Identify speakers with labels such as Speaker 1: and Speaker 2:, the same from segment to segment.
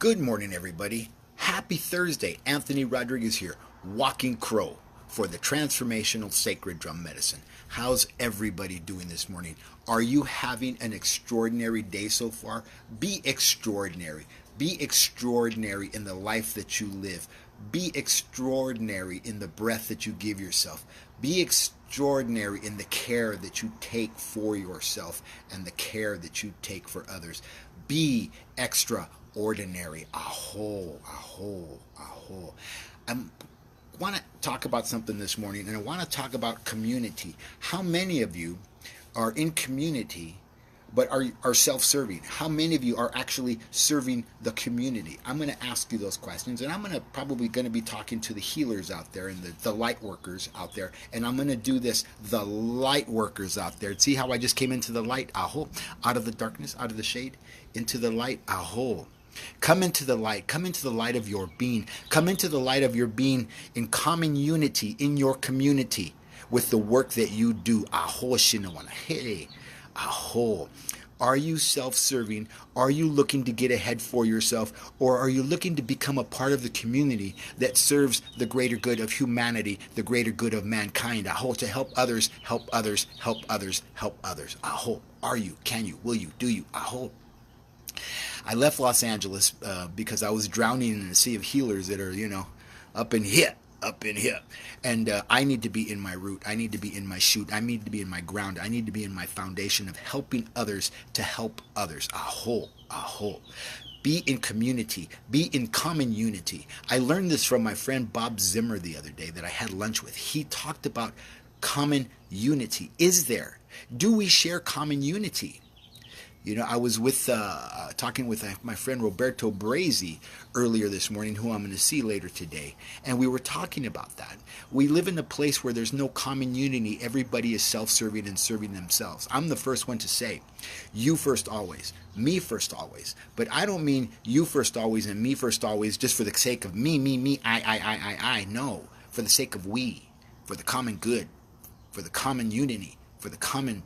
Speaker 1: Good morning, everybody. Happy Thursday. Anthony Rodriguez here, Walking Crow for the Transformational Sacred Drum Medicine. How's everybody doing this morning? Are you having an extraordinary day so far? Be extraordinary. Be extraordinary in the life that you live. Be extraordinary in the breath that you give yourself. Be extraordinary in the care that you take for yourself and the care that you take for others. Be extraordinary. Aho, aho, aho. I want to talk about something this morning, and I want to talk about community. How many of you are in community but are self-serving? How many of you are actually serving the community? I'm going to ask you those questions, and I'm probably going to be talking to the healers out there and the light workers out there, and I'm going to do this, the light workers out there. See how I just came into the light? Aho. Out of the darkness, out of the shade, into the light. Aho. Come into the light. Come into the light of your being. Come into the light of your being in common unity in your community with the work that you do. Aho shinawana. Hey. Aho. Are you self-serving? Are you looking to get ahead for yourself? Or are you looking to become a part of the community that serves the greater good of humanity, the greater good of mankind? Aho. To help others, help others, help others, help others. Aho. Are you? Can you? Will you? Do you? Aho. I left Los Angeles because I was drowning in a sea of healers that are, up in here. And I need to be in my root. I need to be in my shoot. I need to be in my ground. I need to be in my foundation of helping others to help others. Aho, aho. Be in community. Be in common unity. I learned this from my friend Bob Zimmer the other day that I had lunch with. He talked about common unity. Is there? Do we share common unity? I was talking with my friend Roberto Brazy earlier this morning, who I'm going to see later today, and we were talking about that. We live in a place where there's no common unity. Everybody is self-serving and serving themselves. I'm the first one to say, you first always, me first always. But I don't mean you first always and me first always just for the sake of me, I. No, for the sake of we, for the common good, for the common unity, for the common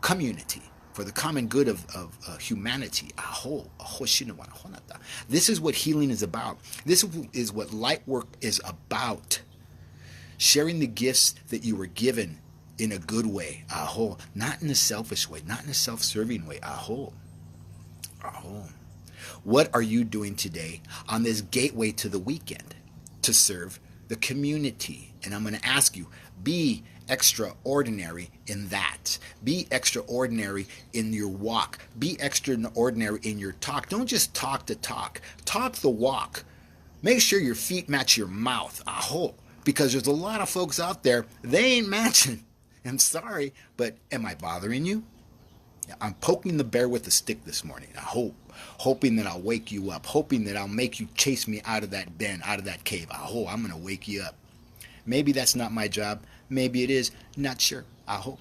Speaker 1: community, for the common good of humanity. Aho, aho, shinawana, honata. This is what healing is about. This is what light work is about. Sharing the gifts that you were given in a good way. Aho. Not in a selfish way, not in a self-serving way. Aho. Aho. What are you doing today on this gateway to the weekend to serve the community? And I'm going to ask you, be extraordinary in that. Be extraordinary in your walk. Be extraordinary in your talk. Don't just talk to talk. Talk the walk. Make sure your feet match your mouth. Aho. Because there's a lot of folks out there, they ain't matching. I'm sorry, but am I bothering you? I'm poking the bear with a stick this morning. Hoping that I'll wake you up. Hoping that I'll make you chase me out of that den, out of that cave. Aho, I'm going to wake you up. Maybe that's not my job. Maybe it is. Not sure. Aho.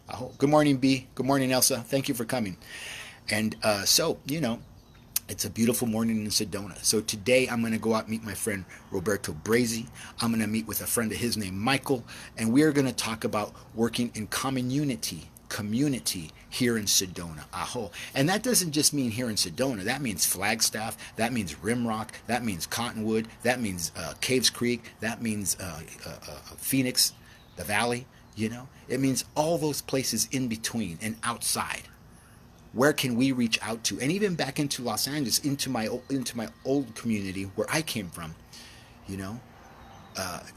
Speaker 1: Aho. Good morning, B. Good morning, Elsa. Thank you for coming. And it's a beautiful morning in Sedona. So today I'm going to go out and meet my friend Roberto Brazy. I'm going to meet with a friend of his named Michael. And we are going to talk about working in common unity, community here in Sedona. Aho. And that doesn't just mean here in Sedona. That means Flagstaff. That means Rimrock. That means Cottonwood. That means Caves Creek. That means Phoenix, the Valley. It means all those places in between and outside. Where can we reach out to? And even back into Los Angeles, into my old community where I came from,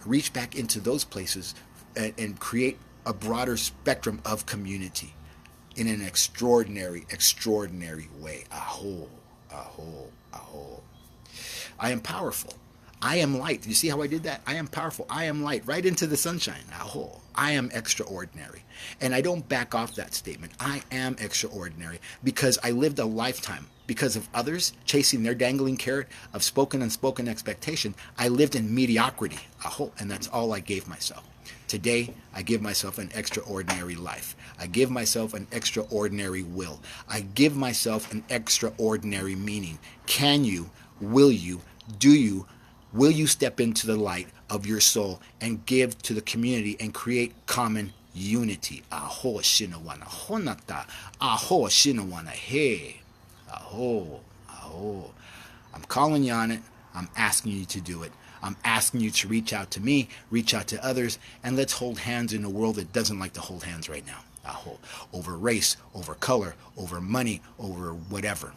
Speaker 1: reach back into those places and create a broader spectrum of community in an extraordinary way. Aho, aho, aho. I am powerful. I am light. You see how I did that? I am powerful. I am light. Right into the sunshine. Aho. I am extraordinary. And I don't back off that statement. I am extraordinary because I lived a lifetime. Because of others chasing their dangling carrot of spoken and unspoken expectation, I lived in mediocrity. Aho. And that's all I gave myself. Today, I give myself an extraordinary life. I give myself an extraordinary will. I give myself an extraordinary meaning. Can you, will you, do you, will you step into the light of your soul and give to the community and create common unity? Aho shinawana honata. Aho shinawana he. Aho. Aho. I'm calling you on it. I'm asking you to do it. I'm asking you to reach out to me, reach out to others, and let's hold hands in a world that doesn't like to hold hands right now. Over race, over color, over money, over whatever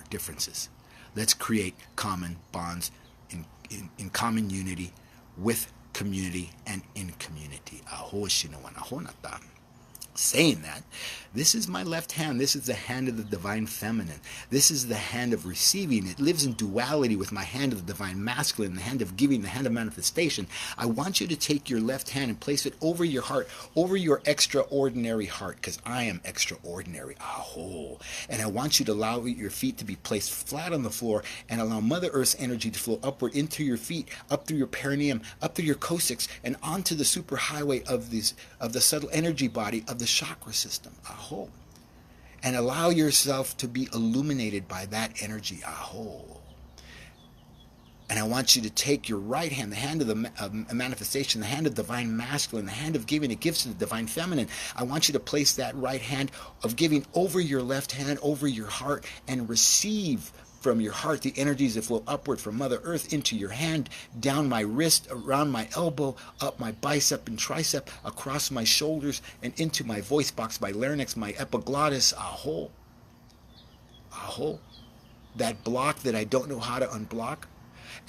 Speaker 1: differences. Let's create common bonds in common unity with community and in community. Saying that, this is my left hand. This is the hand of the divine feminine. This is the hand of receiving. It lives in duality with my hand of the divine masculine, the hand of giving, the hand of manifestation. I want you to take your left hand and place it over your heart, over your extraordinary heart, because I am extraordinary. And I want you to allow your feet to be placed flat on the floor and allow Mother Earth's energy to flow upward into your feet, up through your perineum, up through your coccyx, and onto the superhighway of the subtle energy body of the chakra system. And allow yourself to be illuminated by that energy. And I want you to take your right hand, the hand of the manifestation, the hand of divine masculine, the hand of giving, it gives to the divine feminine. I want you to place that right hand of giving over your left hand, over your heart, and receive from your heart the energies that flow upward from Mother Earth into your hand, down my wrist, around my elbow, up my bicep and tricep, across my shoulders, and into my voice box, my larynx, my epiglottis. That block that I don't know how to unblock.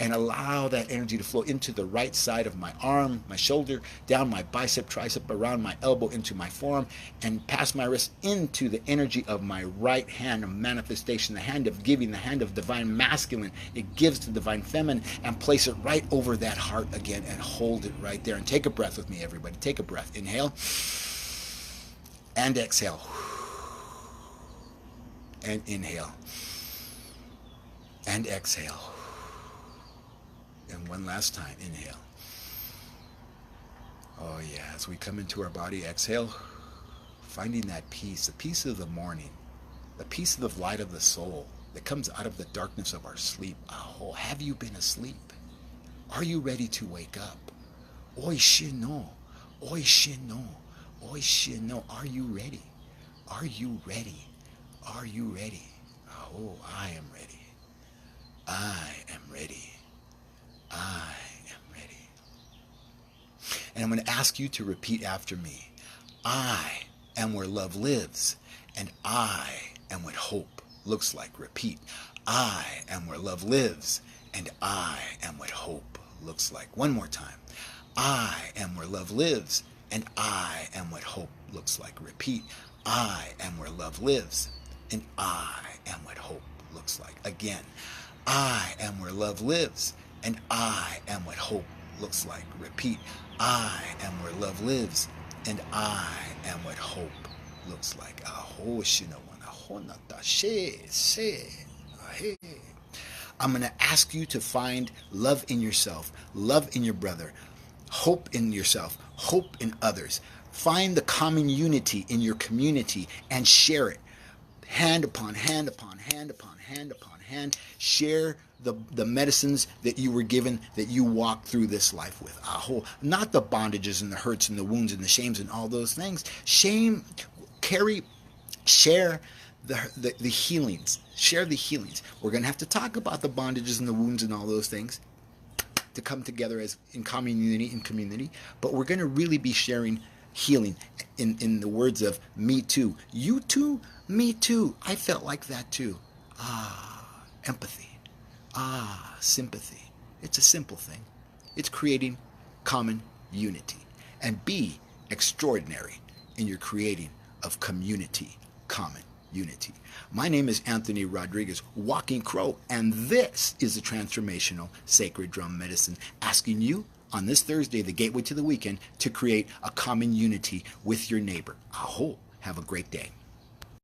Speaker 1: And allow that energy to flow into the right side of my arm, my shoulder, down my bicep, tricep, around my elbow, into my forearm, and past my wrist into the energy of my right hand of manifestation, the hand of giving, the hand of divine masculine. It gives to divine feminine, and place it right over that heart again and hold it right there. And take a breath with me, everybody. Take a breath. Inhale and exhale. And inhale and exhale. And one last time, inhale. Oh yeah, as we come into our body, exhale, finding that peace, the peace of the morning, the peace of the light of the soul that comes out of the darkness of our sleep. Have you been asleep? Are you ready to wake up? Oi shino, oi shino, oi shino. Are you ready? Are you ready? Are you ready? I am ready. I am ready. I am ready. And I'm going to ask you to repeat after me. I am where love lives, and I am what hope looks like. Repeat. I am where love lives, and I am what hope looks like. One more time. I am where love lives, and I am what hope looks like. Repeat. I am where love lives, and I am what hope looks like. Again. I am where love lives, and I am what hope looks like. Repeat. I am where love lives, and I am what hope looks like. I'm going to ask you to find love in yourself, love in your brother, hope in yourself, hope in others. Find the common unity in your community and share it. Hand upon hand upon hand upon hand upon hand. Share the medicines that you were given, that you walk through this life with. Not the bondages and the hurts and the wounds and the shames and all those things. Share the healings. Share the healings. We're going to have to talk about the bondages and the wounds and all those things to come together as in common unity and community. But we're going to really be sharing healing in the words of me too. You too? Me too. I felt like that too. Empathy. Sympathy. It's a simple thing. It's creating common unity. And be extraordinary in your creating of community, common unity. My name is Anthony Rodriguez, Walking Crow, and this is the Transformational Sacred Drum Medicine, asking you on this Thursday, the gateway to the weekend, to create a common unity with your neighbor. Have a great day.